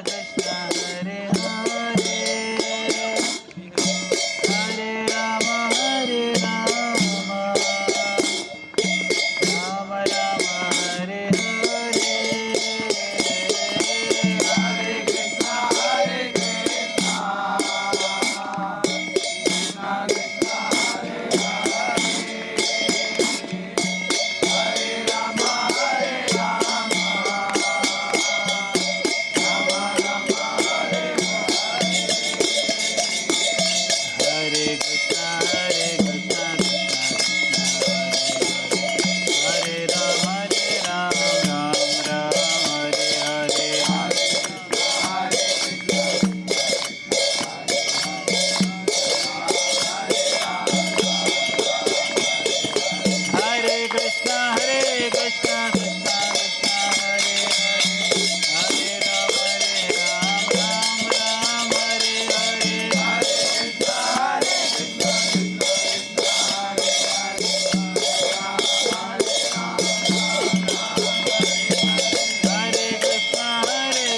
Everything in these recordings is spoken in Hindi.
कृष्ण हरे हरे हरे राम राम राम हरे हरे हरे कृष्ण हरे कृष्णा कृष्णा हरे राम राम राम हरे हरे हरे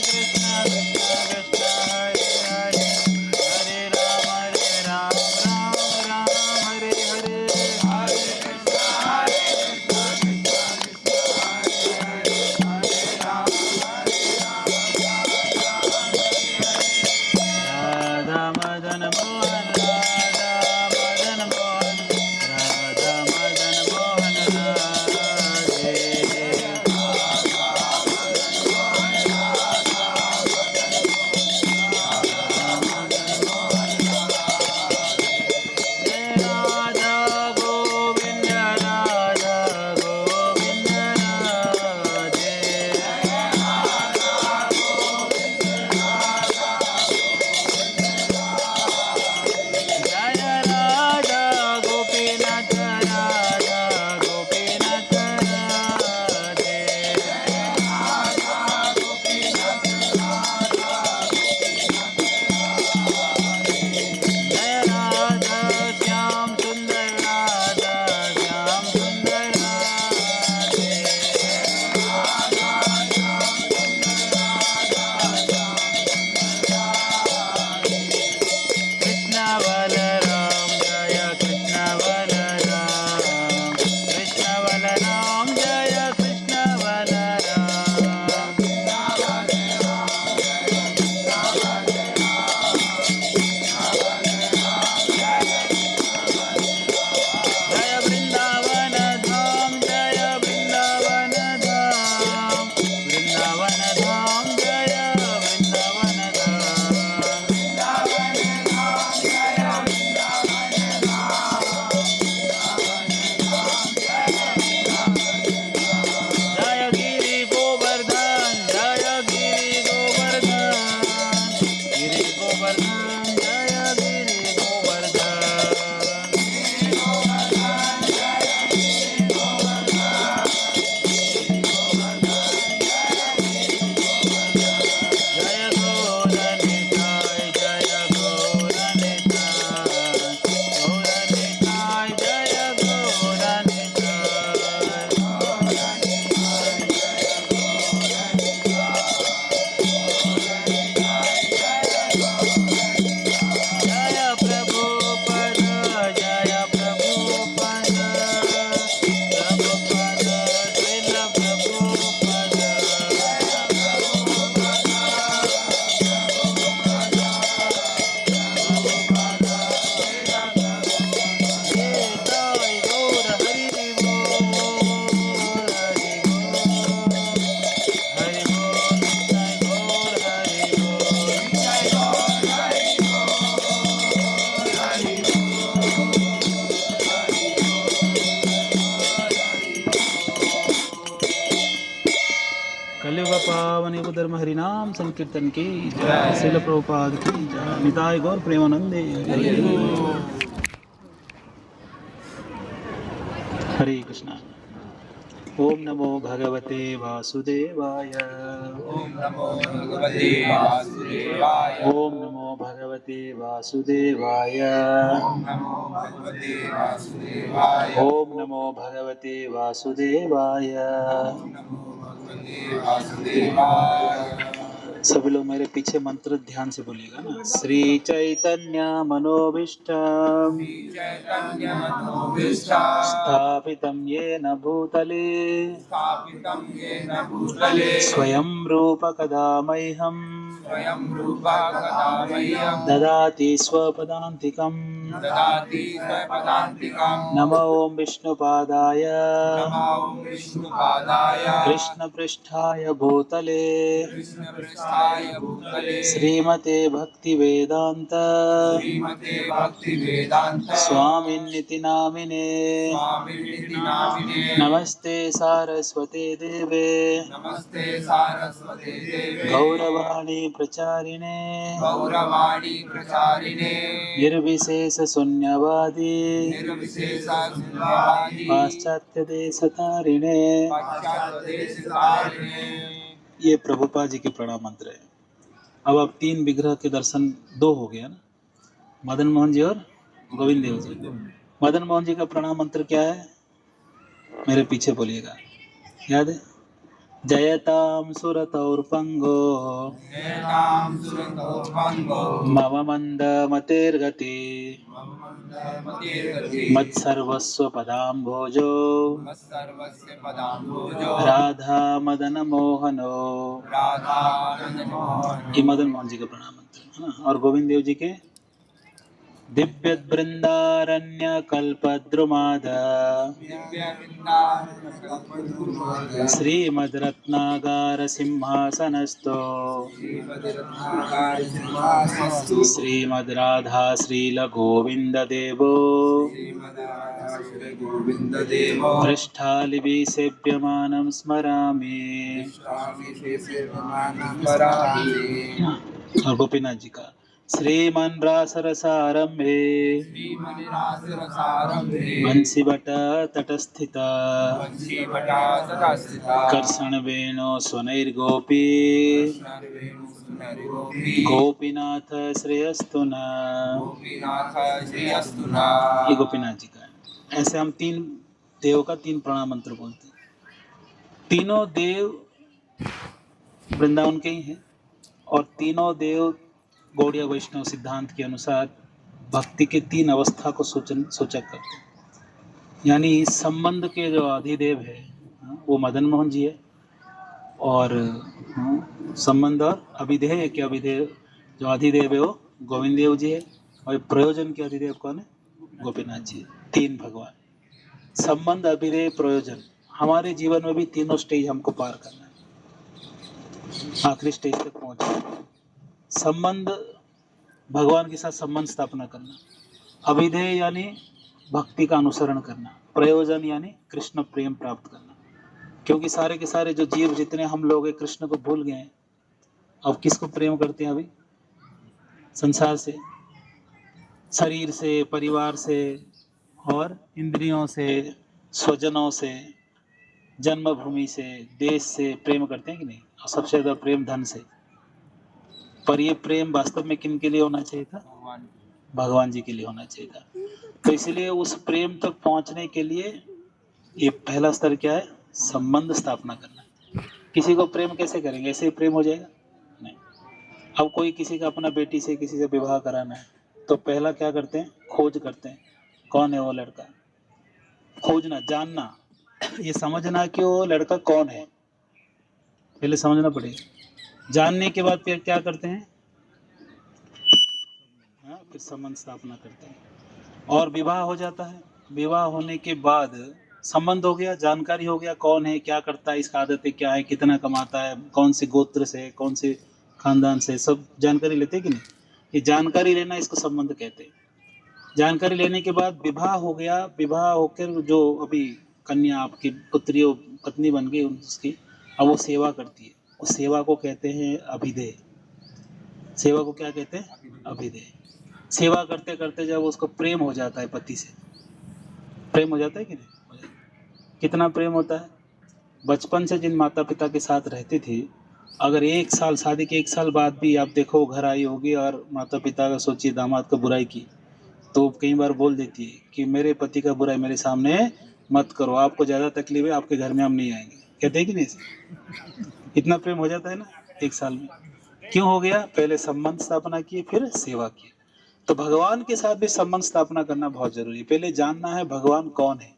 कृष्णा कृष्णा कृष्णा हरे हरे हरे राम राम राम हरे हरे हरे कृष्णा कृष्णा कृष्णा हरे हरे हरे राम राम हरे हरे राधा मदन मोहन राधा मदन मोहन राधे राधा गोविंद राधे जय राधा गोपीनाथ राधे जय राधा श्याम सुंदर राधे कृष्ण बलराम जय कृष्ण बलराम जय कृष्ण बलराम जय वृंदावन धाम जय वृंदावन धाम जय वृंदावन जय गिरि गोवर्धन जय गिरि गोवर्धन जय गिरि गोवर्धन जय गौरनिताय जय गौरनिताय जय जय प्रभुपद श्रील प्रभुपद जय गौर हरि बोल हरि बोल जय गौर हरि कलयुग पावन युग धर्म हरिनाम संकीर्तन की जय श्रील प्रभुपाद की जय निताय गौर प्रेमानंदे हरे कृष्णा ओम नमो भगवते वासुदेवाय ओम नमो भगवते वासुदेवाय ओम नमो भगवते वासुदेवाय ओम नमो भगवते वासुदेवाय ओम नमो भगवते वासुदेवाय ओम नमो भगवते वासुदेवाय सभी लोग मेरे पीछे मंत्र ध्यान से बोलिएगा ना। श्री चैतन्य मनोभीष्टम् स्थापितं येन भूतले स्थापितं येन भूतले स्वयं रूप कदा मह्यं स्वयं रूपा कदा मह्यं ददाति स्वपदान्तिकम् ददाति स्वपदान्तिकम् नमो विष्णुपादाय नमो विष्णुपादाय कृष्णपृष्ठाय भूतले कृष्णपृष्ठाय भूतले श्रीमते भक्तिवेदान्त श्रीमते भक्तिवेदान्त स्वामिन्निति नामिने स्वामिनिति नामिने नमस्ते सारस्वते देवे नमस्ते सारस्वते देवे गौरवाणी प्रचारिणे गौरवाणी प्रचारिणे निर्विशेष शून्यवादी निर्विशेषशून्यवादी पाश्चात्य देशतारिणे। पाश्चात्यदेशतारिणे। ये प्रभुपाद जी के प्रणाम मंत्र है। अब आप 3 विग्रह के दर्शन 2 हो गया ना, मदन मोहन जी और गोविंद देव जी। मदन मोहन जी का प्रणाम मंत्र क्या है, मेरे पीछे बोलिएगा, याद है? जयताम सुरतौर्पंगो जयतां सुरतोपंगो मम मंद मतेर्गति मतिर्गति मत्सर्वस्व पदाम्भोजो मत्सर्वस्य पदाम्भोजो राधा मदन मोहनो। राधानन्दमोहन। ये मदन मोहन जी का प्रणाम मंत्र है ना। और गोविंद देव जी के दिव्य वृंदारण्य कल्पद्रुमाद श्रीमद रत्नागार सिंहासनस्थो श्रीमद राधा श्रील गोविंद देवो गोविन्ददेवो पृष्ठालिभि सेव्यमानं स्मरामि। और गोपीनाथ जी का श्रीमन रासरसारंभे बंसीवट तटस्थित कर्षण वेणु स्वनैर्गोपी गोपीनाथ श्रेयस्तु न। ये गोपीनाथ जी का है। ऐसे हम 3 देव का 3 प्रणाम मंत्र बोलते हैं। तीनों देव वृंदावन के ही हैं और तीनों देव गौड़ीय वैष्णव सिद्धांत के अनुसार भक्ति के 3 अवस्था को सूचक करते हैं। यानी संबंध के जो अधिदेव है वो मदन मोहन जी है, और संबंध और अभिधेय के अभिधेय जो अधिदेव है वो गोविंद देव जी है, और प्रयोजन के अधिदेव कौन है, गोपीनाथ जी है। 3 भगवान, संबंध अभिधेय प्रयोजन। हमारे जीवन में भी तीनों स्टेज हमको पार करना है, आखिरी स्टेज तक पहुंचना है। संबंध भगवान के साथ संबंध स्थापना करना, अभिधेय यानी भक्ति का अनुसरण करना, प्रयोजन यानी कृष्ण प्रेम प्राप्त करना। क्योंकि सारे के सारे जो जीव जितने हम लोग हैं कृष्ण को भूल गए हैं। अब किसको प्रेम करते हैं अभी? संसार से, शरीर से, परिवार से और इंद्रियों से, स्वजनों से, जन्मभूमि से, देश से प्रेम करते हैं कि नहीं? और सबसे ज्यादा प्रेम धन से। पर ये प्रेम वास्तव में किन के लिए होना चाहिए था? भगवान जी के लिए होना चाहिए था। तो इसलिए उस प्रेम तक पहुंचने के लिए ये पहला स्तर क्या है? संबंध स्थापना करना। किसी को प्रेम कैसे करेंगे? ऐसे ही प्रेम हो जाएगा? नहीं। अब कोई किसी का अपना बेटी से किसी से विवाह कराना है तो पहला क्या करते हैं? खोज करते हैं, कौन है वो लड़का। खोजना, जानना, ये समझना कि वो लड़का कौन है, पहले समझना पड़ेगा। जानने के बाद फिर क्या करते हैं? फिर संबंध स्थापना करते हैं और विवाह हो जाता है। विवाह होने के बाद संबंध हो गया, जानकारी हो गया कौन है, क्या करता है, इसका आदतें क्या है, कितना कमाता है, कौन से गोत्र से, कौन से खानदान से, सब जानकारी लेते कि नहीं? ये जानकारी लेना, इसको संबंध कहते हैं। जानकारी लेने के बाद विवाह हो गया। विवाह होकर जो अभी कन्या आपकी पुत्री पत्नी बन गई उसकी, अब वो सेवा करती है, उस सेवा को कहते हैं अभिधेय। सेवा को क्या कहते हैं? अभिधेय। सेवा करते करते जब उसको प्रेम हो जाता है, पति से प्रेम हो जाता है कि नहीं? कितना प्रेम होता है? बचपन से जिन माता पिता के साथ रहती थी, अगर 1 साल, शादी के 1 साल बाद भी आप देखो घर आई होगी और माता पिता का, सोचिए दामाद का बुराई की, तो कई बार बोल देती है कि मेरे पति का बुराई मेरे सामने मत करो, आपको ज़्यादा तकलीफ है, आपके घर में हम नहीं आएंगे। कहते हैं कि नहीं? इतना प्रेम हो जाता है ना 1 साल में। क्यों हो गया? पहले संबंध स्थापना किए, फिर सेवा की। तो भगवान के साथ भी संबंध स्थापना करना बहुत जरूरी है। पहले जानना है भगवान कौन है।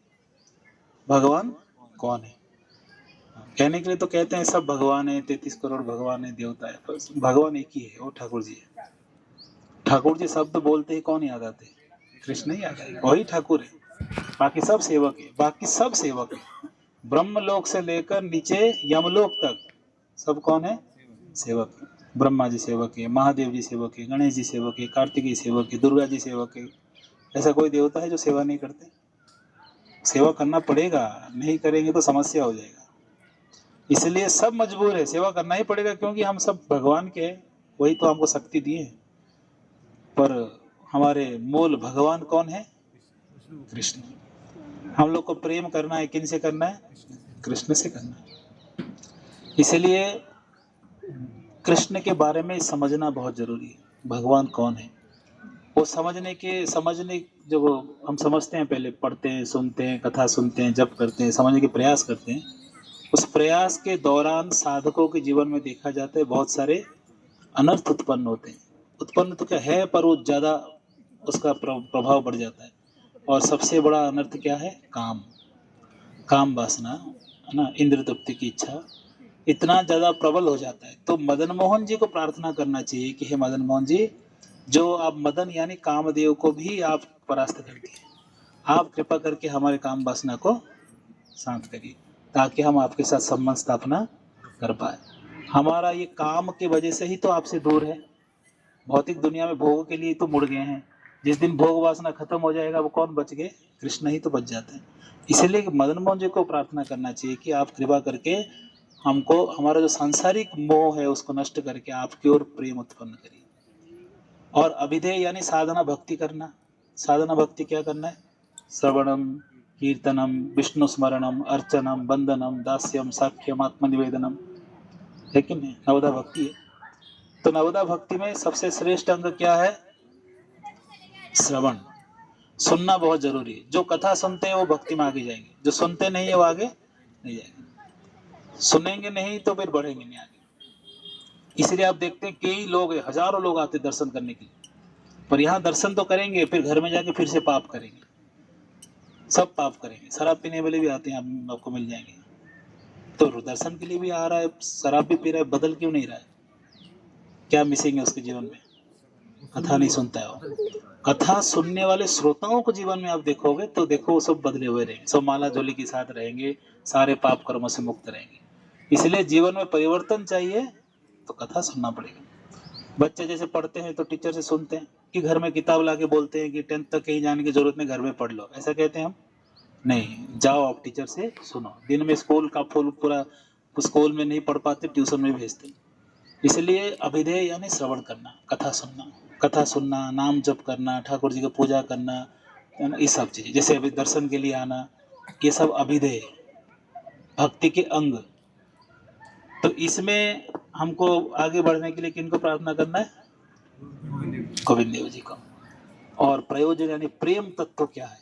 भगवान कौन है? कहने के लिए तो कहते हैं सब भगवान है, 33 करोड़ भगवान है, देवता है, पर भगवान एक ही है, वो ठाकुर जी है। ठाकुर जी शब्द बोलते ही कौन याद आते? कृष्ण ही याद आए, वही ठाकुर है। बाकी सब सेवक है, बाकी सब सेवक है। ब्रह्मलोक से लेकर नीचे यमलोक तक सब कौन है? सेवक है। ब्रह्मा जी सेवक है, महादेव जी सेवक है, गणेश जी सेवक है, कार्तिकेय सेवक है, दुर्गा जी सेवक है। ऐसा कोई देवता है जो सेवा नहीं करते? सेवा करना पड़ेगा, नहीं करेंगे तो समस्या हो जाएगा। इसलिए सब मजबूर है, सेवा करना ही पड़ेगा, क्योंकि हम सब भगवान के हैं, वही तो हमको शक्ति दिए है। पर हमारे मूल भगवान कौन है? कृष्ण। हम लोग को प्रेम करना है, किन से करना है? कृष्ण से करना है। इसलिए कृष्ण के बारे में समझना बहुत जरूरी है। भगवान कौन है वो समझने जब हम समझते हैं, पहले पढ़ते हैं, सुनते हैं, कथा सुनते हैं, जप करते हैं, समझने के प्रयास करते हैं, उस प्रयास के दौरान साधकों के जीवन में देखा जाता है बहुत सारे अनर्थ उत्पन्न होते हैं। उत्पन्न तो क्या है, पर वो ज्यादा उसका प्रभाव बढ़ जाता है। और सबसे बड़ा अनर्थ क्या है? काम। काम वासना है ना, इंद्र तृप्ति की इच्छा इतना ज्यादा प्रबल हो जाता है। तो मदन मोहन जी को प्रार्थना करना चाहिए कि हे मदन मोहन जी, जो आप मदन यानी कामदेव को भी आप परास्त कर दिए, आप कृपा करके हमारे काम वासना को शांत करिए, ताकि हम आपके साथ संबंध स्थापना कर पाए। हमारा ये काम के वजह से ही तो आपसे दूर है। भौतिक दुनिया में भोग के लिए तो मुड़ गए हैं। जिस दिन भोग वासना खत्म हो जाएगा, वो कौन बच गए? कृष्ण ही तो बच जाते हैं। इसलिए मदन मोहन जी को प्रार्थना करना चाहिए कि आप कृपा करके हमको, हमारा जो सांसारिक मोह है उसको नष्ट करके आपकी ओर प्रेम उत्पन्न करिए। और अभिधेय यानी साधना भक्ति करना। साधना भक्ति क्या करना है? श्रवणम, कीर्तनम, विष्णु स्मरणम, अर्चनम, वंदनम, दास्यम, साख्यम, आत्मनिवेदनम, है कि नहीं? नवदा भक्ति है। तो नवदा भक्ति में सबसे श्रेष्ठ अंग क्या है? श्रवण। सुनना बहुत जरूरी है। जो कथा सुनते हैं वो भक्ति में आगे जाएंगे, जो सुनते नहीं है वो आगे नहीं जाएंगे। सुनेंगे नहीं तो फिर बढ़ेंगे नहीं आगे। इसलिए आप देखते हैं कई लोग, हजारों लोग आते दर्शन करने के लिए, पर यहाँ दर्शन तो करेंगे, फिर घर में जाके फिर से पाप करेंगे, सब पाप करेंगे। शराब पीने वाले भी आते हैं, आपको मिल जाएंगे। तो दर्शन के लिए भी आ रहा है, शराब भी पी रहा है, बदल क्यों नहीं रहा है? क्या मिसिंग है उसके जीवन में? कथा नहीं सुनता है वो। कथा सुनने वाले श्रोताओं को जीवन में आप देखोगे तो देखो वो सब बदले हुए रहेंगे, सब माला झोली के साथ रहेंगे, सारे पाप कर्मों से मुक्त रहेंगे। इसलिए जीवन में परिवर्तन चाहिए तो कथा सुनना पड़ेगा। बच्चे जैसे पढ़ते हैं तो टीचर से सुनते हैं, कि घर में किताब ला के बोलते हैं कि 10th तक कहीं जाने की जरूरत नहीं, घर में पढ़ लो, ऐसा कहते हैं हम? नहीं, जाओ आप टीचर से सुनो। दिन में स्कूल का फुल पूरा स्कूल में नहीं पढ़ पाते, ट्यूशन में भेजते। इसलिए अभिधेय यानी श्रवण करना, कथा सुनना। कथा सुनना, नाम जप करना, ठाकुर जी की पूजा करना, है ना, ये सब चीजें। जैसे अभी दर्शन के लिए आना, ये सब अभिधेय भक्ति के अंग। तो इसमें हमको आगे बढ़ने के लिए किनको प्रार्थना करना है? गोविंद देव जी को। और प्रयोजन यानी प्रेम तत्व क्या है,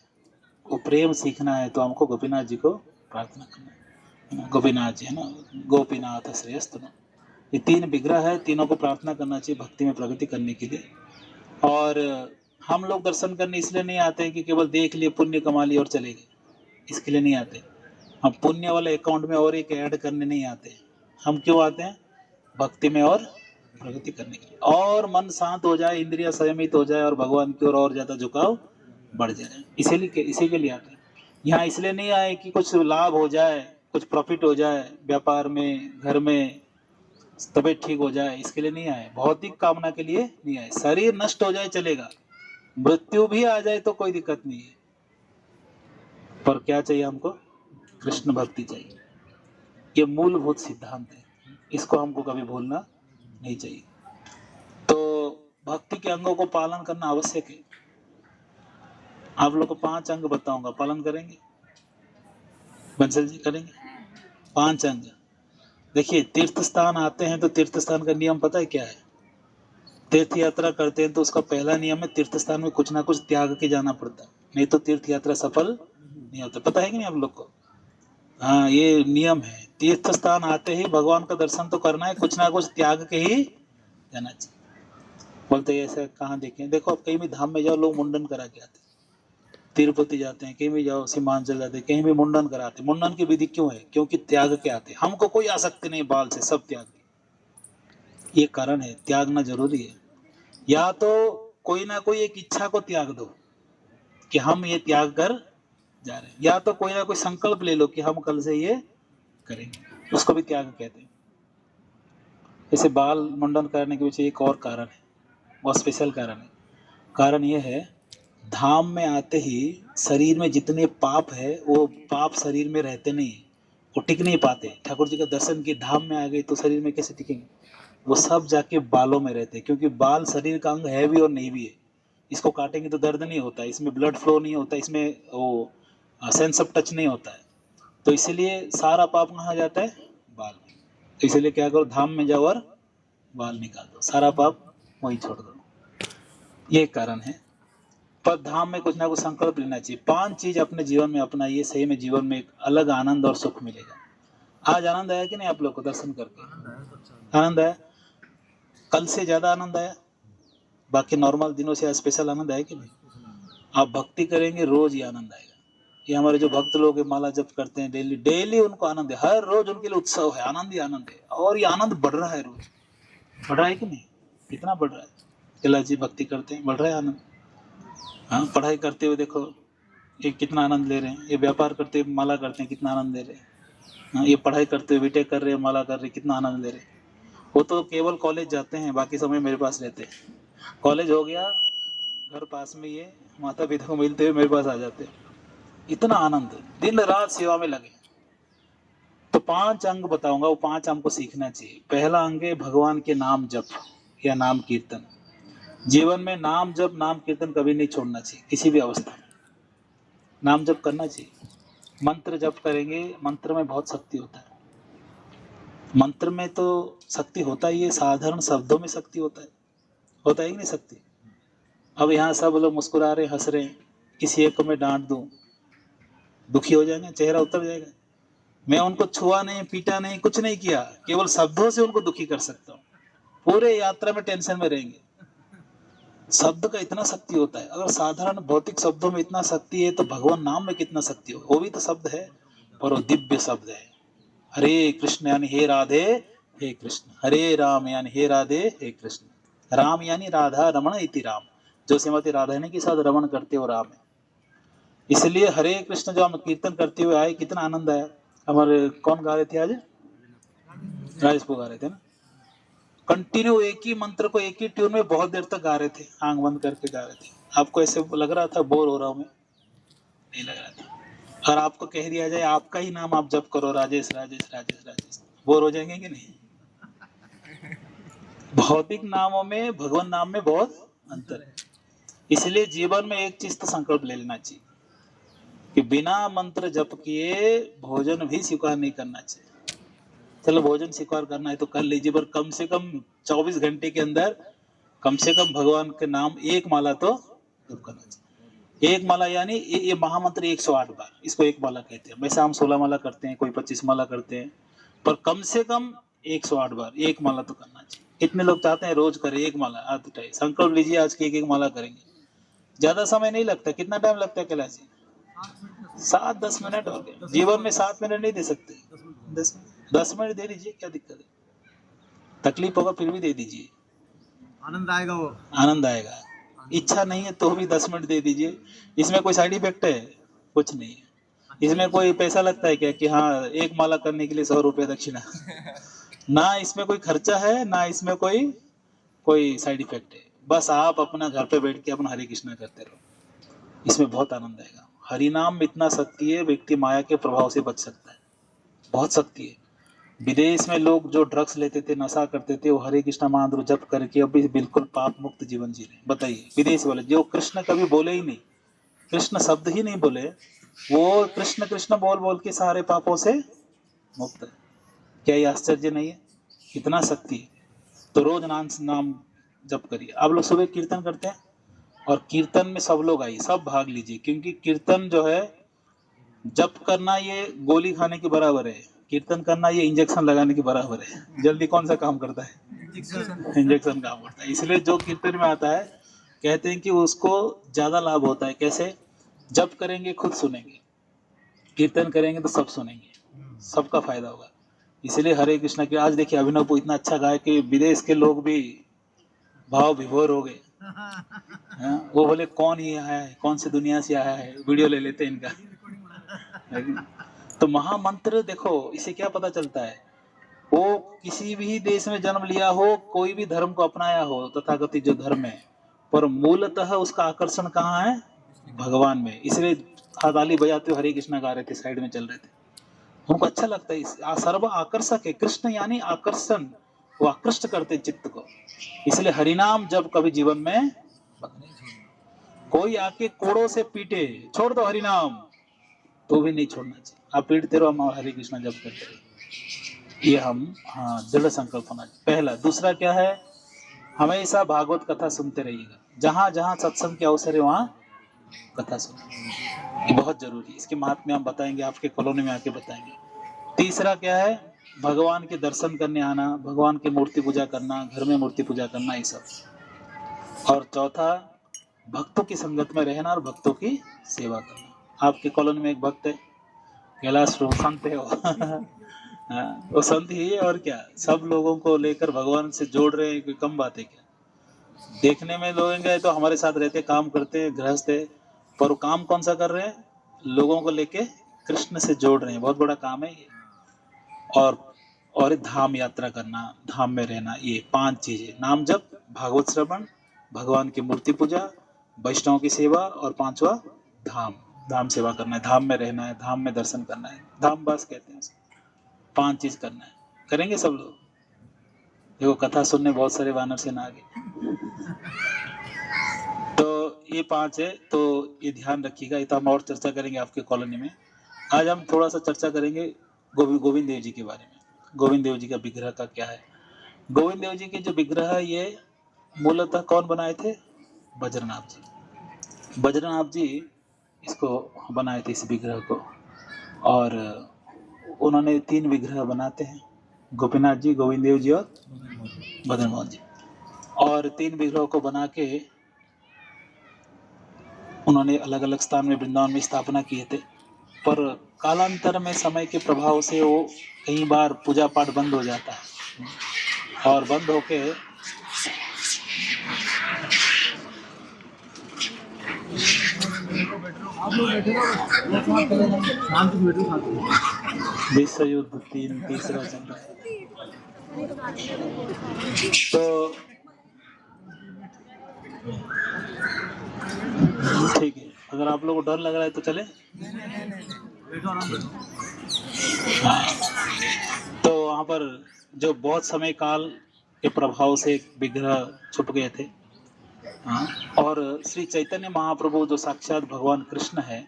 वो प्रेम सीखना है तो हमको गोपीनाथ जी को प्रार्थना करना है। गोपीनाथ जी है ना, गोपीनाथ श्रेयस्त। ये 3 विग्रह है, तीनों को प्रार्थना करना चाहिए भक्ति में प्रगति करने के लिए। और हम लोग दर्शन करने इसलिए नहीं आते हैं कि केवल देख लिए, पुण्य कमा लिए और चले गए, इसके लिए नहीं आते। हम पुण्य वाले अकाउंट में और एक ऐड करने नहीं आते। हम क्यों आते हैं? भक्ति में और प्रगति करने के लिए, और मन शांत हो जाए, इंद्रिया संयमित हो जाए और भगवान की ओर और ज्यादा झुकाव बढ़ जाए। इसी के लिए आते हैं। यहाँ इसलिए नहीं आए कि कुछ लाभ हो जाए, कुछ प्रॉफिट हो जाए व्यापार में, घर में, तबीयत ठीक हो जाए, इसके लिए नहीं आए। भौतिक कामना के लिए नहीं आए। शरीर नष्ट हो जाए चलेगा, मृत्यु भी आ जाए तो कोई दिक्कत नहीं है, पर क्या चाहिए हमको? कृष्ण भक्ति चाहिए। ये मूलभूत सिद्धांत है, इसको हमको कभी भूलना नहीं चाहिए। तो भक्ति के अंगों को पालन करना आवश्यक है। आप लोग को 5 अंग बताऊंगा, पालन करेंगे? बंसल जी करेंगे? 5 अंग। देखिए, तीर्थ स्थान आते हैं तो तीर्थ स्थान का नियम पता है क्या है? तीर्थ यात्रा करते हैं तो उसका पहला नियम है, तीर्थ स्थान में कुछ ना कुछ त्याग के जाना पड़ता है, नहीं तो तीर्थ यात्रा सफल नहीं होता। पता है कि नहीं आप लोग को? हाँ, ये नियम है। तीर्थ स्थान आते ही भगवान का दर्शन तो करना है, कुछ ना कुछ त्याग के ही कहना चाहिए। बोलते ऐसा कहाँ देखें? देखो आप कहीं भी धाम में जाओ, लोग मुंडन करा के आते हैं। तिरुपति जाते हैं, कहीं भी जाओ, सीमांचल जाते हैं, कहीं भी मुंडन कराते हैं। मुंडन की विधि क्यों है? क्योंकि त्याग के आते हैं। हमको कोई आसक्ति नहीं बाल से, सब त्याग दिए। ये कारण है, त्यागना जरूरी है। या तो कोई ना कोई एक इच्छा को त्याग दो कि हम ये त्याग कर जा रहे हैं, या तो कोई ना कोई संकल्प ले लो कि हम कल से ये करेंगे, उसको भी त्याग कहते हैं। जैसे बाल मुंडन करने के पीछे एक और कारण है, बहुत स्पेशल कारण है। कारण ये है, धाम में आते ही शरीर में जितने पाप है वो पाप शरीर में रहते नहीं, वो टिक नहीं पाते। ठाकुर जी का दर्शन किए, धाम में आ गए तो शरीर में कैसे टिकेंगे? वो सब जाके बालों में रहते हैं, क्योंकि बाल शरीर का अंग है भी और नहीं भी है। इसको काटेंगे तो दर्द नहीं होता, इसमें ब्लड फ्लो नहीं होता, इसमें वो सेंस ऑफ टच नहीं होता है। तो इसीलिए सारा पाप कहाँ जाता है? बाल में। तो इसलिए क्या करो, धाम में जाओ और बाल निकाल दो, सारा पाप वहीं छोड़ दो। ये कारण है। पर धाम में कुछ ना कुछ संकल्प लेना चाहिए। 5 चीज अपने जीवन में अपनाइए, सही में जीवन में एक अलग आनंद और सुख मिलेगा। आज आनंद आया कि नहीं आप लोग को दर्शन करके? आनंद आया? कल से ज्यादा आनंद आया? बाकी नॉर्मल दिनों से आज स्पेशल आनंद आया कि नहीं? आप भक्ति करेंगे रोज ये आनंद आएगा। ये हमारे जो भक्त लोग माला जप करते हैं डेली डेली, उनको आनंद है। हर रोज उनके लिए उत्सव है, आनंद ही आनंद है। और ये आनंद बढ़ रहा है, रोज बढ़ रहा है कि नहीं? कितना बढ़ रहा है? कैलाश जी भक्ति करते हैं, बढ़ रहा है आनंद। हाँ, पढ़ाई करते हुए देखो ये कितना आनंद ले रहे हैं। ये व्यापार करते हुए माला करते हैं, कितना आनंद ले रहे हैं। हाँ, ये पढ़ाई करते हुए बीटेक कर रहे हैं, माला कर रहे हैं, कितना आनंद ले रहे हैं। वो तो केवल कॉलेज जाते हैं, बाकी समय मेरे पास रहते हैं। कॉलेज हो गया, घर पास में, ये माता पिता को मिलते हुए मेरे पास आ जाते हैं। इतना आनंद, दिन रात सेवा में लगे। तो 5 अंग बताऊंगा, वो 5 अंग को सीखना चाहिए। पहला अंग है भगवान के नाम जप या नाम कीर्तन। जीवन में नाम जप नाम कीर्तन कभी नहीं छोड़ना चाहिए, किसी भी अवस्था में नाम जप करना चाहिए। मंत्र जप करेंगे, मंत्र में बहुत शक्ति होता है। मंत्र में तो शक्ति होता ही है, साधारण शब्दों में शक्ति होता है कि नहीं शक्ति? अब यहाँ सब लोग मुस्कुरा रहे, हंस रहे हैं, किसी एक को मैं डांट दूं, दुखी हो जाएंगे, चेहरा उतर जाएगा। मैं उनको छुआ नहीं, पीटा नहीं, कुछ नहीं किया, केवल शब्दों से उनको दुखी कर सकता हूँ। पूरे यात्रा में टेंशन में रहेंगे। शब्द का इतना शक्ति होता है। अगर साधारण भौतिक शब्दों में इतना शक्ति है तो भगवान नाम में कितना शक्ति हो। वो भी तो शब्द है, पर वो दिव्य शब्द है। हरे कृष्ण यानी हे राधे हे कृष्ण, हरे राम यानी हे राधे हे कृष्ण। राम यानी राधा रमण इति राम, जो श्रीमती राधा के साथ रमण करते हो राम है। इसलिए हरे कृष्ण जो हम कीर्तन करते हुए आए, कितना आनंद आया। हमारे कौन गा रहे थे आज? राजेश गा रहे थे ना। कंटिन्यू एक ही मंत्र को एक ही ट्यून में बहुत देर तक गा रहे थे, आंख बंद करके गा रहे थे। आपको ऐसे लग रहा था बोर हो रहा हूं मैं? नहीं लग रहा था। और आपको कह दिया जाए आपका ही नाम आप जप करो, राजेश राजेश राजेश राजेश, बोर हो जाएंगे कि नहीं? भौतिक नामों में भगवान नाम में बहुत अंतर है। इसलिए जीवन में एक चीज तो संकल्प ले लेना चाहिए कि बिना मंत्र जप किए भोजन भी स्वीकार नहीं करना चाहिए। चलो भोजन स्वीकार करना है तो कर लीजिए, पर कम से कम 24 घंटे के अंदर कम से कम भगवान के नाम एक माला तो जप करना चाहिए। एक माला यानी ये महामंत्र 108 बार, इसको एक माला कहते हैं। वैसे हम 16 माला करते हैं, कोई 25 माला करते हैं, पर कम से कम 108 बार एक माला तो करना चाहिए। कितने लोग चाहते हैं रोज करें एक माला? हाथ उठाइए, संकल्प लीजिए आज की एक माला करेंगे। ज्यादा समय नहीं लगता। कितना टाइम लगता है कैलाश जी? 7-10 मिनट हो गए। जीवन में 7 मिनट नहीं दे सकते? 10 मिनट दे दीजिए, क्या दिक्कत है? तकलीफ होगा फिर भी दे दीजिए, आनंद आएगा। वो आनंद आएगा। इच्छा नहीं है तो भी 10 मिनट दे दीजिए। इसमें कोई साइड इफेक्ट है? कुछ नहीं है। इसमें कोई पैसा लगता है क्या कि हाँ एक माला करने के लिए 100 रुपये दक्षिणा? ना इसमें कोई खर्चा है, ना इसमें कोई साइड इफेक्ट है। बस आप अपना घर पे बैठ के अपना हरे कृष्णा करते रहो, इसमें बहुत आनंद आएगा। हरि नाम में इतना शक्ति है, व्यक्ति माया के प्रभाव से बच सकता है, बहुत शक्ति है। विदेश में लोग जो ड्रग्स लेते थे, नशा करते थे, वो हरे कृष्णा मंत्र जप करके अभी बिल्कुल पाप मुक्त जीवन जी रहे। बताइए, विदेश वाले जो कृष्ण कभी बोले ही नहीं, कृष्ण शब्द ही नहीं बोले, वो कृष्ण कृष्ण बोल बोल के सारे पापों से मुक्त है। क्या ये आश्चर्य नहीं है? कितना शक्ति है। तो रोज नाम जप करिए। आप लोग सुबह कीर्तन करते हैं, और कीर्तन में सब लोग आइए, सब भाग लीजिए, क्योंकि कीर्तन जो है जप करना ये गोली खाने के बराबर है। कीर्तन करना ये इंजेक्शन लगाने के बराबर है। जल्दी कौन सा काम करता है? इंजेक्शन काम करता है। इसलिए जो कीर्तन में आता है कहते हैं कि उसको ज्यादा लाभ होता है। कैसे? जब करेंगे खुद सुनेंगे, कीर्तन करेंगे तो सब सुनेंगे, सबका फायदा होगा। इसलिए हरे कृष्णा की आज देखिए अभिनव इतना अच्छा गाय कि विदेश के लोग भी भाव विभोर हो गए। हाँ, वो बोले कौन ये आया है, कौन सी दुनिया से आया है, वीडियो ले लेते हैं इनका। तो महामंत्र देखो, इसे क्या पता चलता है? वो किसी भी देश में जन्म लिया हो, कोई भी धर्म को अपनाया हो, तथाकथित जो धर्म है, पर मूलतः उसका आकर्षण कहाँ है? भगवान में। इसलिए ताली बजाते हुए हरे कृष्णा गा रहे थे, साइड में चल रहे थे, हमको अच्छा लगता है। सर्व आकर्षक है कृष्ण, यानी आकर्षण, वो आकृष्ट करते चित्त को। इसलिए हरिनाम जब कभी जीवन में कोई आके कोड़ों से पीटे, छोड़ दो हरिनाम, तो भी नहीं छोड़ना चाहिए। आप पीटते रहो, हम हरे कृष्णा जब करते रहो। ये हम दृढ़ संकल्प होना चाहिए। पहला। दूसरा क्या है? हमेशा भागवत कथा सुनते रहिएगा। जहां जहां सत्संग के अवसर है वहां कथा सुनिए, ये बहुत जरूरी है। इसके महात्म्य हम बताएंगे, आपके कॉलोनी में आके बताएंगे। तीसरा क्या है? भगवान के दर्शन करने आना, भगवान की मूर्ति पूजा करना, घर में मूर्ति पूजा करना, ये सब। और चौथा, भक्तों की संगत में रहना और भक्तों की सेवा करना। आपके कॉलोनी में एक भक्त है, कैलाश संत है वो। हाँ, वो संत ही है और क्या, सब लोगों को लेकर भगवान से जोड़ रहे हैं, कोई कम बात है क्या? देखने में लोग तो हमारे साथ रहते, काम करते हैं, गृहस्थ है, पर वो काम कौन सा कर रहे हैं? लोगों को लेके कृष्ण से जोड़ रहे हैं। बहुत बड़ा काम है ये। और धाम यात्रा करना, धाम में रहना, ये 5 चीजें। नाम जप, भागवत श्रवण, भगवान की मूर्ति पूजा, वैष्णव की सेवा, और 5वां धाम, धाम सेवा करना है, धाम में रहना है, धाम में दर्शन करना है, धाम बस कहते हैं उसको। 5 चीज करना है। करेंगे सब लोग? देखो कथा सुनने बहुत सारे वानर सेना आ गए। तो ये 5 है, तो ये ध्यान रखिएगा। ये तो हम और चर्चा करेंगे आपके कॉलोनी में। आज हम थोड़ा सा चर्चा करेंगे गोविंद देव जी के बारे में। गोविंद देव जी का विग्रह का क्या है? गोविंद देव जी के जो विग्रह है, ये मूलतः कौन बनाए थे? बज्रनाथ जी। बज्रनाथ जी इसको बनाए थे, इस विग्रह को। और उन्होंने 3 विग्रह बनाते हैं, गोपीनाथ जी, गोविंद देव जी और मदन जी। और 3 विग्रहों को बना के उन्होंने अलग अलग स्थान में वृंदावन में स्थापना किए थे। पर कालांतर में समय के प्रभाव से वो कई बार पूजा पाठ बंद हो जाता है, और बंद होके विश्व युद्ध 3 तीसरा चल रहा है। तो ठीक है, अगर आप लोगों को डर लग रहा है तो चले। तो वहाँ पर जो बहुत समय काल के प्रभाव से विग्रह छुप गए थे। और श्री चैतन्य महाप्रभु जो साक्षात भगवान कृष्ण है,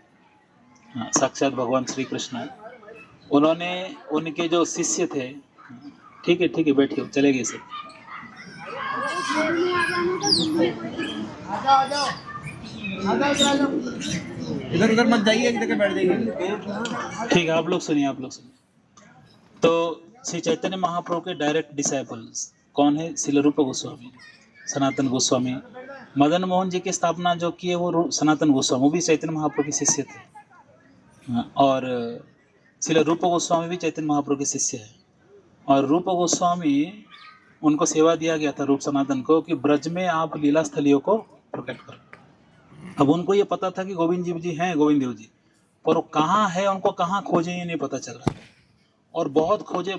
साक्षात भगवान श्री कृष्ण, उन्होंने, उनके जो शिष्य थे, ठीक है बैठिए, चलेंगे सब। इधर उधर मत जाइए, एक जगह बैठ जाइए। ठीक है, आप लोग सुनिए। तो श्री चैतन्य महाप्रभु के डायरेक्ट डिसाइपल्स कौन है? श्रील रूप गोस्वामी, सनातन गोस्वामी। मदन मोहन जी की स्थापना जो की है वो सनातन गोस्वामी, वो भी चैतन्य महाप्रभु के शिष्य थे। और श्रील रूप गोस्वामी भी चैतन्य महाप्रभु के शिष्य है। और रूप गोस्वामी, उनको सेवा दिया गया था रूप सनातन को कि ब्रज में आप लीला स्थलियों को प्रकट करो। अब उनको ये पता था कि गोविंद जी हैं, गोविंद देव जी, पर वो कहाँ है, उनको कहाँ खोजे ये नहीं पता चल रहा। और बहुत खोजे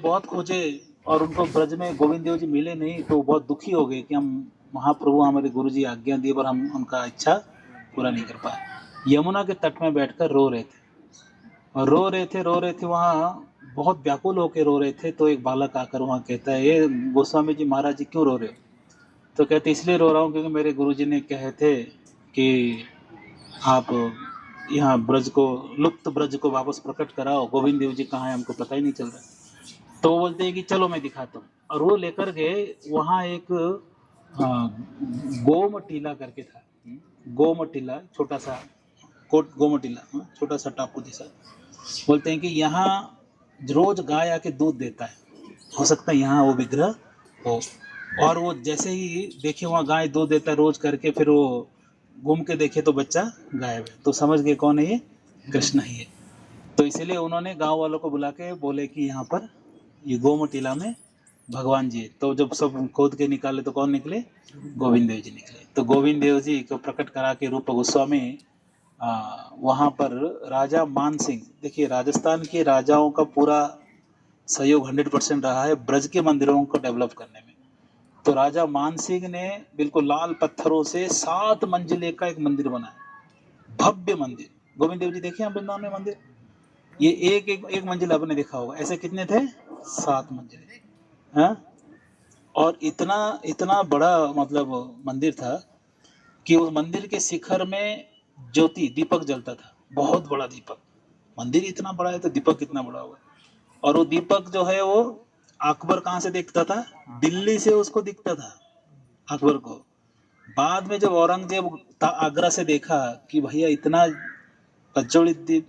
और उनको ब्रज में गोविंद देव जी मिले नहीं। तो बहुत दुखी हो गए कि हम महाप्रभु, हमारे गुरु जी आज्ञा दिए पर हम उनका इच्छा पूरा नहीं कर पाए। यमुना के तट में बैठकर रो रहे थे, और रो रहे थे वहाँ, बहुत व्याकुल होकर रो रहे थे। तो एक बालक आकर वहाँ कहता है, ये गोस्वामी जी महाराज जी क्यों रो रहे हो? तो कहते इसलिए रो रहा हूँ क्योंकि मेरे गुरु जी ने कहे थे कि आप यहाँ ब्रज को, लुप्त ब्रज को वापस प्रकट कराओ। गोविंद देव जी कहाँ है हमको पता ही नहीं चल रहा। तो वो बोलते हैं कि चलो मैं दिखाता हूँ। और वो लेकर गए वहाँ एक गोम टीला करके था। गोम टीला, छोटा सा गोम टीला, छोटा सा टापू जैसा। बोलते हैं कि यहाँ रोज गाय आके दूध देता है, हो सकता है यहाँ वो विग्रह हो। और वो जैसे ही देखे वहाँ गाय दूध देता है रोज करके, फिर वो घूम के देखे तो बच्चा गायब है, तो समझ गए कौन है ये, कृष्ण ही है। तो इसीलिए उन्होंने गांव वालों को बुला के बोले कि यहाँ पर ये गोमती टीला में भगवान जी है। तो जब सब खोद के निकाले तो कौन निकले, गोविंद देव जी निकले। तो गोविंद देव जी को प्रकट करा के रूप गोस्वामी वहाँ पर राजा मान सिंह, देखिए राजस्थान के राजाओं का पूरा सहयोग 100% रहा है ब्रज के मंदिरों को डेवलप करने में। तो राजा मान सिंह ने बिल्कुल लाल पत्थरों से 7 मंजिले का एक मंदिर बनाया, भव्य मंदिर। गोविंद देव जी देखे हैं वृंदावन में मंदिर, ये एक मंजिल आपने देखा होगा, ऐसे कितने थे, 7 मंजिले। हाँ, और इतना इतना बड़ा मतलब मंदिर था कि उस मंदिर के शिखर में ज्योति दीपक जलता था, बहुत बड़ा दीपक। मंदिर इतना बड़ा है तो दीपक कितना बड़ा होगा। और वो दीपक जो है वो अकबर कहाँ से देखता था, दिल्ली से उसको दिखता था अकबर को। बाद में जब औरंगजेब आगरा से देखा कि भैया इतना प्रज्वलित दीप,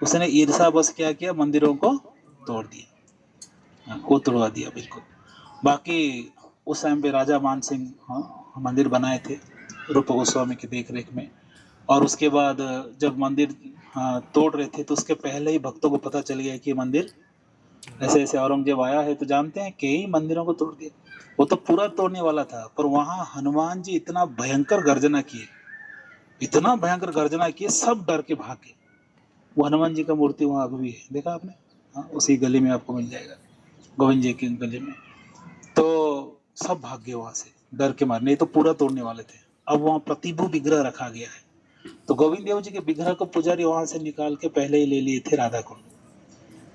उसने ईर्षा बस क्या किया, मंदिरों को तोड़ दिया, वो तोड़वा दिया बिल्कुल। बाकी उस टाइम पे राजा मान सिंह मंदिर बनाए थे रूप गोस्वामी की देख रेख में। और उसके बाद जब मंदिर तोड़ रहे थे तो उसके पहले ही भक्तों को पता चल गया कि ये मंदिर ऐसे ऐसे औरंगजेब आया है, तो जानते हैं कई मंदिरों को तोड़ दिया। वो तो पूरा तोड़ने वाला था, पर वहाँ हनुमान जी इतना भयंकर गर्जना किए, इतना भयंकर गर्जना किए, सब डर के भागे। वो हनुमान जी का मूर्ति वहाँ अभी भी है, देखा आपने, हाँ, उसी गली में आपको मिल जाएगा, गोविंद जी की गली में। तो सब भाग गए वहाँ से डर के मारे, नहीं तो पूरा तोड़ने वाले थे। अब वहाँ प्रतिभू विग्रह रखा गया है, तो गोविंद देव जी के विग्रह को पुजारी वहाँ से निकाल के पहले ही ले लिए थे राधा कुंड।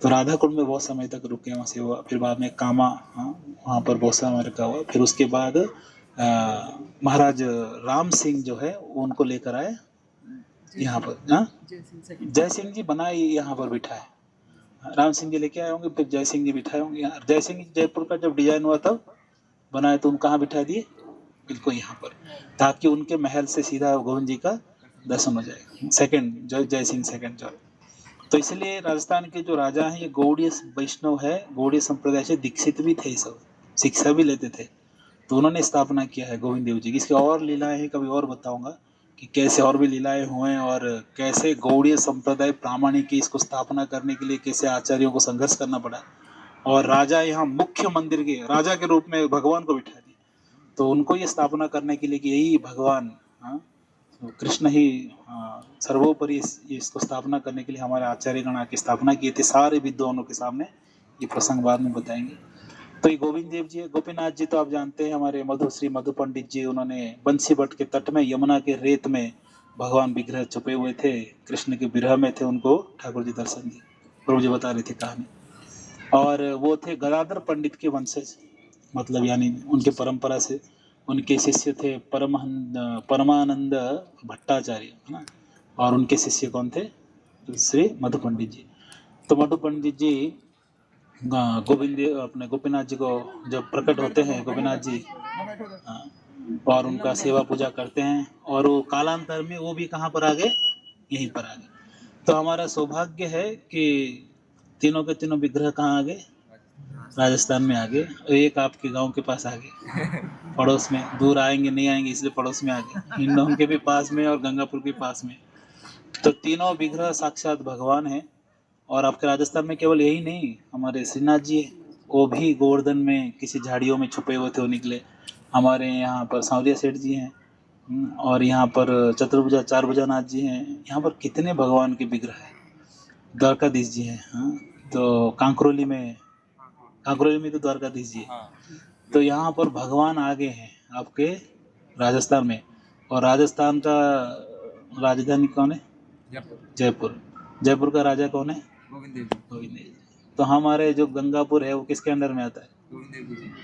तो राधा कुंड में बहुत समय तक रुके, वहाँ से हुआ। फिर बाद में कामा, हाँ, वहाँ पर बहुत समय रखा हुआ। फिर उसके बाद महाराज राम सिंह जो है उनको लेकर आए यहाँ पर, हाँ, जय सिंह जी बनाए यहाँ पर बिठाए, राम सिंह जी लेके आए होंगे, फिर जय सिंह जी बिठाए होंगे यहाँ। जय सिंह जी जयपुर का जब डिजाइन हुआ तब बनाए, तो उन कहाँ बिठा दिए, बिल्कुल यहाँ पर, ताकि उनके महल से सीधा गोविंद जी का दर्शन हो जाए। सेकंड जय सिंह सेकंड जो, तो इसलिए राजस्थान के जो राजा हैं ये गौड़ीय वैष्णव है, गौड़ीय संप्रदाय से दीक्षित भी थे, सब शिक्षा भी लेते थे। तो उन्होंने स्थापना किया है गोविंद देव जी की। इसकी और लीलाएं हैं, कभी और बताऊंगा कि कैसे और भी लीलाएं हुए और कैसे गौड़ीय संप्रदाय प्रामाणिक की इसको स्थापना करने के लिए कैसे आचार्यों को संघर्ष करना पड़ा। और राजा यहाँ मुख्य मंदिर के राजा के रूप में भगवान को बिठा दिया, तो उनको ये स्थापना करने के लिए कि यही भगवान, हाँ, तो कृष्ण ही सर्वोपरि इसको स्थापना करने के लिए हमारे आचार्यगण आके स्थापना किए थे सारे विद्वानों के सामने। ये प्रसंग बाद में बताएंगे। तो ये गोविंद देव जी है। गोपीनाथ जी तो आप जानते हैं, हमारे श्री मधु पंडित जी, उन्होंने बंसी बट के तट में यमुना के रेत में भगवान विग्रह छुपे हुए थे, कृष्ण के विरह में थे, उनको ठाकुर जी दर्शन दिए, प्रभु जी बता रहे थे कहानी। और वो थे गदाधर पंडित के वंशज, मतलब यानी उनके परंपरा से उनके शिष्य थे परमानंद भट्टाचार्य, है ना। और उनके शिष्य कौन थे, श्री मधु पंडित जी। तो मधु पंडित जी गोविंद अपने गोपीनाथ जी को जब प्रकट होते हैं गोपीनाथ जी, और उनका सेवा पूजा करते हैं, और वो कालांतर में वो भी कहाँ पर आ गए, यहीं पर आ गए। तो हमारा सौभाग्य है कि तीनों के तीनों विग्रह कहाँ आ गए, राजस्थान में आ गए। एक आपके गांव के पास आ गए, पड़ोस में, दूर आएंगे नहीं आएंगे इसलिए पड़ोस में आ गए, हिंडौन के भी पास में और गंगापुर के पास में। तो तीनों विग्रह साक्षात भगवान है। और आपके राजस्थान में केवल यही नहीं, हमारे श्रीनाथ जी है, वो भी गोवर्धन में किसी झाड़ियों में छुपे हुए थे, वो निकले। हमारे यहाँ पर सांवरिया सेठ जी हैं, और यहाँ पर चतुर्भुजा चार भुजा नाथ जी हैं। यहाँ पर कितने भगवान के विग्रह हैं। द्वारकाधीश जी हैं, हाँ, तो कांकरोली में तो द्वारकाधीश जी है। तो यहाँ पर भगवान आ गए हैं आपके राजस्थान में। और राजस्थान का राजधानी कौन है, जयपुर। जयपुर का राजा कौन है, गोविंद देव जी। तो हमारे जो गंगापुर है वो किसके अंडर में आता है,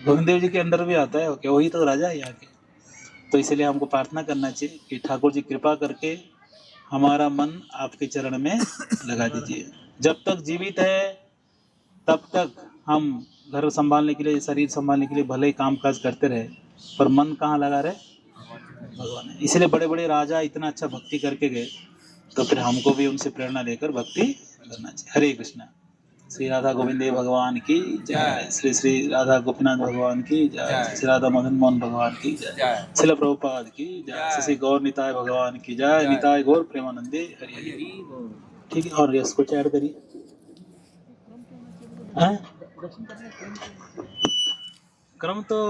गोविंद देव जी के अंडर भी आता है। ओके, वही तो राजा है यहाँ के। तो इसलिए हमको प्रार्थना करना चाहिए कि ठाकुर जी कृपा करके हमारा मन आपके चरण में लगा दीजिए। जब तक जीवित है तब तक हम घर संभालने के लिए, शरीर संभालने के लिए भले ही काम काज करते रहे, पर मन कहाँ लगा रहे, भगवान है। इसलिए बड़े बड़े राजा इतना अच्छा भक्ति करके गए, तो फिर हमको भी उनसे प्रेरणा लेकर भक्ति करना चाहिए। हरे कृष्णा। श्री राधा गोविंद देव भगवान की जय। जय। श्री श्री राधा गोपीनाथ भगवान की जय। जय। श्री राधा मदन मोहन भगवान की जय। जय। श्रील प्रभुपाद की जय। जय। श्री श्री गौर निताय भगवान की जय। जय। निताय गौर प्रेमानंदे हरि हरि। ठीक है, और इसको ऐड करिए। हैं? क्रम तो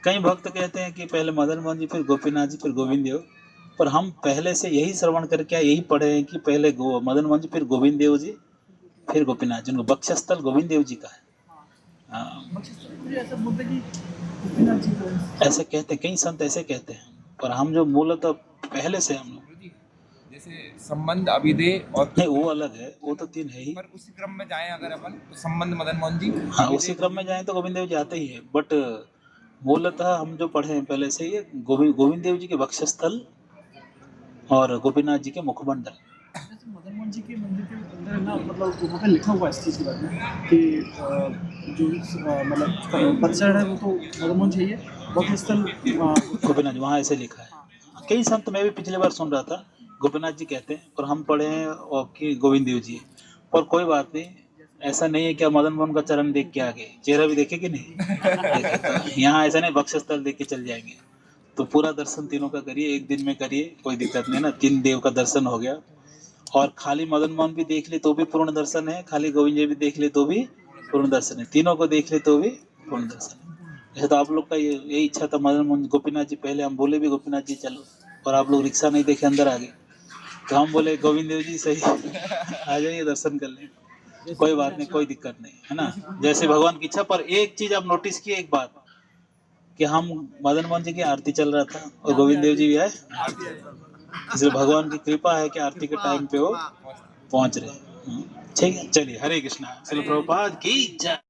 कई भक्त कहते हैं कि पहले मदन मोहन जी, फिर गोपीनाथ जी, फिर गोविंद देव, पर हम पहले से यही श्रवण करके यही पढ़े हैं कि पहले मदन मोहन जी, फिर गोविंद देव जी, फिर गोपीनाथ जी। उनको बक्षस्थल गोविंद देव जी का है। हाँ, ऐसे कहते हैं, कई संत ऐसे कहते हैं, पर हम जो मूलतः पहले से हम लोग, जैसे संबंध अभिधेय और नहीं वो अलग है, वो तो तीन है ही। पर उसी क्रम में जाएं अगर अपन तो संबंध मदन मोहन जी, हाँ, उसी क्रम में जाएं तो गोविंद देव जी आते ही है, बट मूलतः हम जो पढ़े हैं पहले से, ये गोविंद देव जी के वक्षस्थल और गोपीनाथ जी के मुखमंडल। जैसे मदन मोहन जी के मंदिर के अंदर ना, मतलब वहाँ पे लिखा हुआ है इस चीज़ के बारे में कि जो मतलब परिसर है वो तो मदन मोहन जी है, वक्षस्थल गोपीनाथ जी, वहाँ ऐसे लिखा है। कई संत, मैं भी पिछले बार सुन रहा था गोपीनाथ जी कहते हैं, और हम पढ़े हैं और कि गोविंद देव जी। पर कोई बात नहीं, ऐसा नहीं है कि आप मदन मोहन का चरण देख के आ गए, चेहरा भी देखे कि नहीं देखे, तो यहाँ ऐसा नहीं वक्षस्थल देख के चल जाएंगे। तो पूरा दर्शन तीनों का करिए, एक दिन में करिए, कोई दिक्कत नहीं ना। तीन देव का दर्शन हो गया, और खाली मदन मोहन भी देख ले तो भी पूर्ण दर्शन है, खाली गोविंद जी भी देख ले तो भी पूर्ण दर्शन है, तीनों को देख ले तो भी पूर्ण दर्शन है। जैसे तो आप लोग का यही इच्छा था मदन मोहन गोपीनाथ जी, पहले हम बोले भी गोपीनाथ जी चलो, और आप लोग रिक्शा नहीं देखे अंदर आ गए, तो हम बोले गोविंद देव जी सही आ जाइए दर्शन कर लें, कोई बात नहीं, कोई दिक्कत नहीं है ना। जैसे भगवान की इच्छा। पर एक चीज आप नोटिस किए, एक बात, कि हम मदन मोहन जी की आरती चल रहा था और गोविंद देव जी भी आए, इसलिए भगवान की कृपा है कि आरती के टाइम पे वो पहुंच रहे। ठीक है, चलिए, हरे कृष्णा। श्रील प्रभुपाद की जय।